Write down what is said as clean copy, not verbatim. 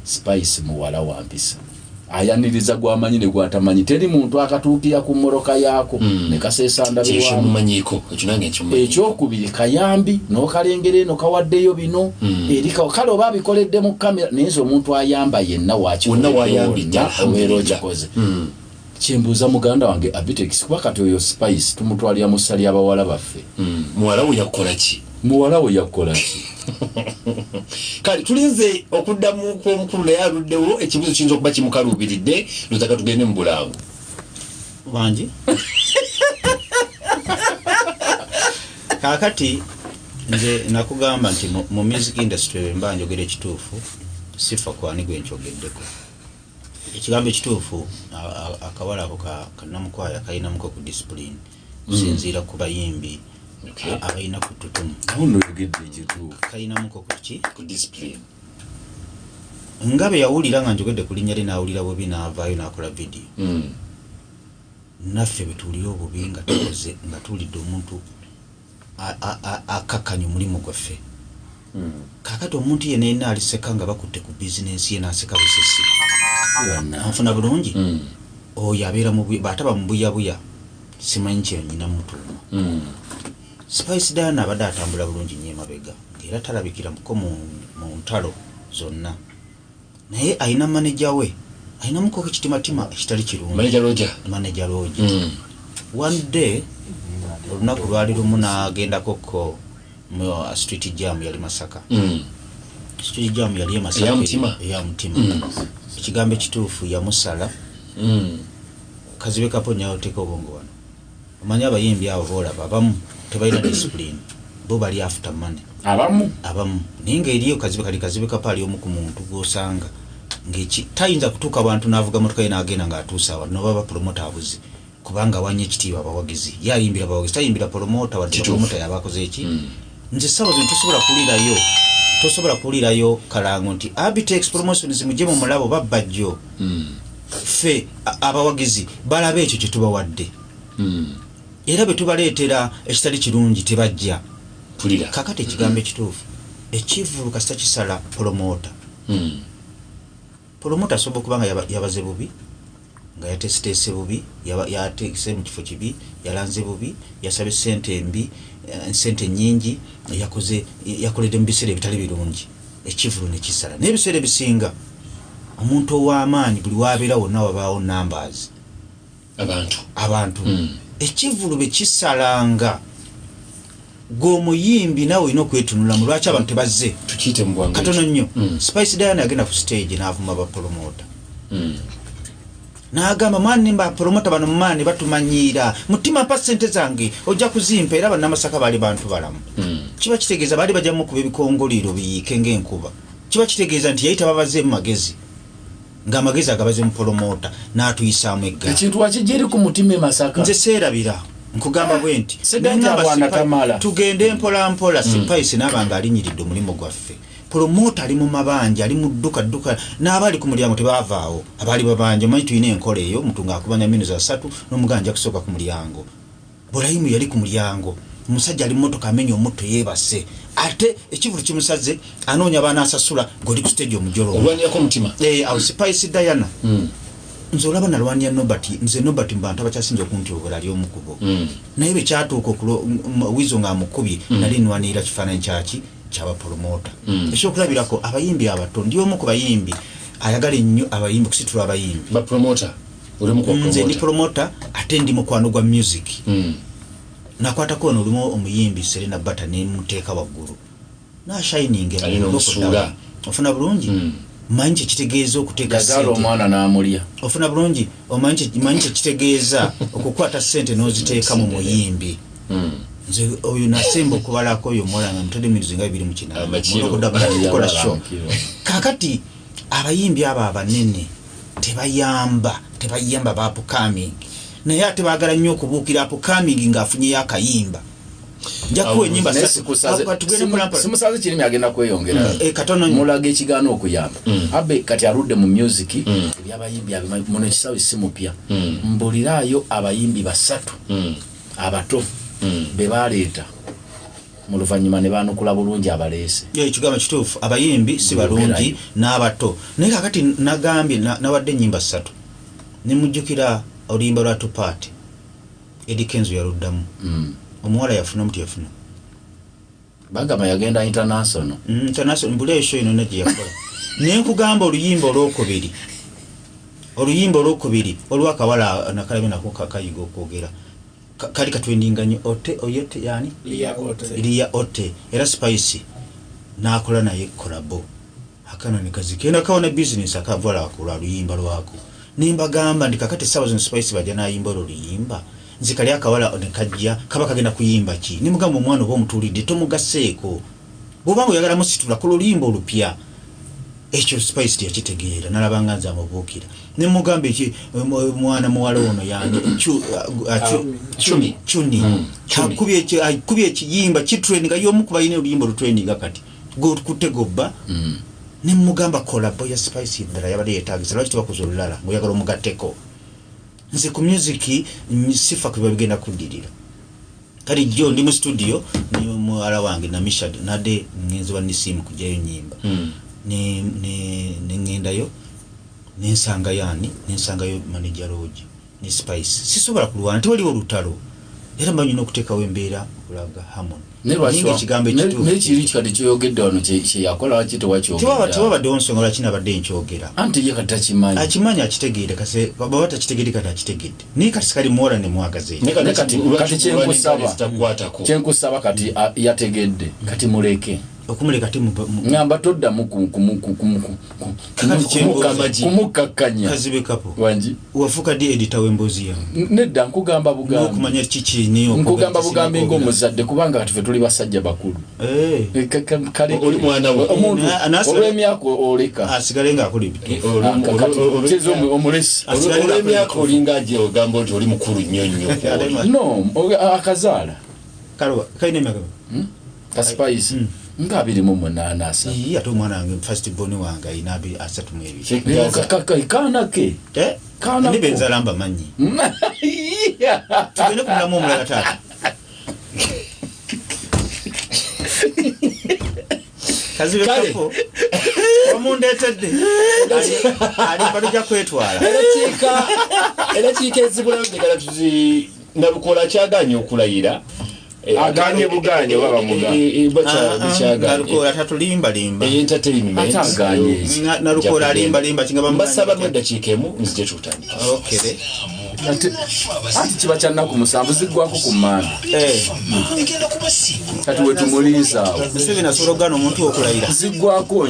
Spice muwala wa mpisa ayaniriza gwamanyi ne gwatamanyi teri muntu akatuukira ku mmoroka yaako ne kasesa ndabe wa mumanyiko ekinange kimwe ekyokubiri kayambi n'okalengere no kawaddeyo bino eri kale oba bikoledde mu kamera nezo omuntu ayamba yenna wayambita awero kikoze kyembuuza muganda wange Abitex kuba kati oyo Spice tumutwalira mu ssali abawala baffe muwala we yakola ki kali tulinze okuddamu kw'omukulu naye aluddewo ekibuzo kiyinza okuba kimukaluubiridde lutaka tugende mu bulango bangi kakati nze nakugamba nti mu music industry mba njogera ekituufu sifa kwani gwe nchogeddeko ekigambo ekituufu akawala ako kannamukwaya kalinamuko ku discipline kusinziira ku bayimbi abayina kututumu ahuno yogedde ekitu kalinamuko ku discipline ngabe yawulira nga njogedde ku linnya lye n'awulira bubi n'avaayo n'akola video naffe betuulira obubi nga tukoze nga tuwulidde omuntu akakkanya omulimu gwaffe kakati omuntu ye nayina aliseka nga bakutte ku bizinensi ye n'aseka busesi anfuna bulungi oyo abeera baataba mu buyabuya simanyi kyeyonyina mutuuma Spice Diana abadde atambula bulungi nnyo emabega era talabikira muko mu ntalo zonna naye ayina manager we ayinamuko ekitimatima ekitali kirungi manager Roger one day olunaku lwali lumu n'agendako ko mu street jam yali Masaka street jam yali Masaka ya mutima ekigambo ekituufu yamusala kazibe kaponya oteka obongo wano omanya abayimbi abo boolaba abamu tebalina discipline bo bali after money abamu ninga eriyo kazibe kapali omu ku muntu gosanga ngeki tayinza kutuuka abantu n'avuga motoka ye n'agenda ng'atuusa awo no baba promoter abuzi kubanga wanye ekitiibwa abawagizi yayimbira abawagizi tayimbira promoter wadde promoter yabakoze eki nze sabo zino tosobola kuwulirayo kalango nti Abitex Promotions mujje mu mulabo babbajjo fe abawagizi balabe ekyo kye tubawadde era bwe tubaleetera ekitali kirungi tebajja pulira kakati ekigambo ekituufu ekivulu kasita kisala promoter asobola okuba nga yabaze bubi nga yatesitese bubi yateekese mu kifo kibi yalanze bubi yasabe sente nnyingi yakoledde mu biseera ebitali birungi ekivulu ne kisala n'ebiseera ebisinga omuntu ow'amaanyi buli wabeera wonna wabaawo numbers abantu ekivulu bwe kisalanga g'omuyimbi nawe olina okwetunula mu lwaki abantu tebazze tukiyite mu bwangu katono nnyo Spice Diana yagenda ku stage n'avuma abapromota n'agamba mwani bapromota bano mumaani batumanyiira mutima mpa ssente zange ojja kuzimpa era bannamasaka baali bantu balamu kiba kitegeeza baali bajjamu kuba ebikongoliro biyiike ng'enkuba kiba kitegeeza nti yayita babaze mu magezi ng'amagezi agabaze mu promota n'atuyisaamu egga ekintu wakijeri ku mutima e Masaka nze seerabira nkugamba bwe nti tugende mpola Spice n'abanga alinyiridde omulimu gwaffe promota ali mu mabanja ali mu dduka n'abali ku mulyango tebaavaawo abaali babanja omanyi tulina enkola eyo omuntu ng'akubanya minu za 3 n'omuganja akusooka ku mulyango Bulayimu yali ku mulyango omusajja ali mu motoka amenya omutto yeebase ate ekivulu kimusaze anoonya baana asasula ng'oli ku stage omujolo olwanirako omutima awo Spice Diana nze olaba nalwanya nze Nobert mu bantu abakyasinza okuntyobera ali omukubo naye bwe kyatuuka wizo ng'amukubye nali nwanirira kifaananyi kyaki ky'abapromota ekyokulabirako abayimbi abato ndi omu ku bayimbi ayagala ennyo abayimbi okusitula abayimbi nze ndi promota ate ndi mukwano gwa music nakwatako ono olumu omuyimbi Serena Bata nemuteeka waggulu nashining ofuna bulungi manyi kyekitegeeza okuteeka sente omwana n'amulya ofuna bulungi manyi kyekitegeeza okukwata sente n'oziteeka mu muyimbi nze oyo nasemba okubalako oyo omuwala nga mutadde emiruzi nga 28 show kakati abayimbi abo abanene tebayamba ba upcoming naye ate baagala nnyo okubuukira upcoming ng'afunyeyo akayimba njakuwa enyimba simusaze kirimi agenda kweyongera katono mulaga ekigaana okuyamba abe kati aludde mu music ebyabayimbi muno ekisawe simupya mbuliraayo abayimbi 3 abato be baleeta mu luvannyuma ne banukula bulungi abaleese. Ekigambo kituufu, abayimbi si balungi n'abato. Naye kakati nagambye nawadde ennyimba 3 ne mujjukira oluyimba lwa Tupac. Eddie Kenzo yaluddamu. Omuwala yafuna omuti yafuna. Bagamba yagenda international. International mbulesho ino negye yakola. Ne nkugamba oluyimba olwokubiri. Oluyimba olwokubiri olwakawala nakalabe nako kakayiga okwogera. Kali katwendinganye oyote yani Iliya Ote era Spice nakola naye kolabo akana nikazikenda kaona business akavala akula luyimba lwako nimba gamba ndikakati 1000 Spice baja na yimba luyimba nzikali akawala onekajja kaba kagenda kuyimba ki nimugamba omwana obo mutulide tomugaseko bobango yagala musitula ko luyimba olupya ekyo Spice yakitegeera nalabanga nza amubukira nimugambe ki mwana muwala ono yani chuni akubye ekiyimba kitraining yomukuba yine oluyimba lutraining kati go kutegobba nimugamba collabo ya Spice ndara yabali yetagisa lwaki tubakoze olulala ngoyagala omugateko nze ku music sifa kuba bigenda kudirira kali jjo ndi mu studio ni muwala wange na Mishad nade ngenzo wa nisimu kujayo nyimba ne ngendayo nensangayo manager Roger ni Spice sisobola kulwana tewali olutalo era mbanyu okuteekawo embeera okulaga Harmony ninga kigambo ekituufu n'ekiri kikati kyogedde wano kye yakola wakito wakyogedde tewabadde onsonga kina badde nkyogera anti ye kati takimanyi akimanyi akitegeere kase baba batakitegeere kati akitegedde ni kati sikali muwala ne mwagaze kati kyenkusaba kati yategedde kati muleke okumuleka timu ngamba todda kumukakanya kazibe kapo wanji wafuka di editor wembozi ya nedda nkugamba bugambi okumanya chichi niyo nkugamba bugambi ng'omuzadde kubanga kati fe tuli basajja bakulu kale oli mwana we omuntu olw'emyaka oleka asigale nga akuli bitufu kyezo omulesi olw'emyaka olinga aje ogamba nti oli mukulu nnyo no akazaala kalwa kaine emyaka ka Spice nga 28 asa iya to mwana wange first born wange ina 32 kana ke kana ni benza lamba manyi tubene kumulamu omulala tata kazi bekapo omunde etedde ali baluja kwetwala era kika ezibula ngala tuzi nalukola kyaganya okulayira aganye buganye baba muganga nalukola tatulimba entertainment ataganye nalukola limba kingaba mbasaba mu dakiika emu nzije tutandika okay ati kiba kya nnaku musanvu ziggwako ku manda kati wetumuliisa Museveni asobola okugana omuntu okulayira ziggwako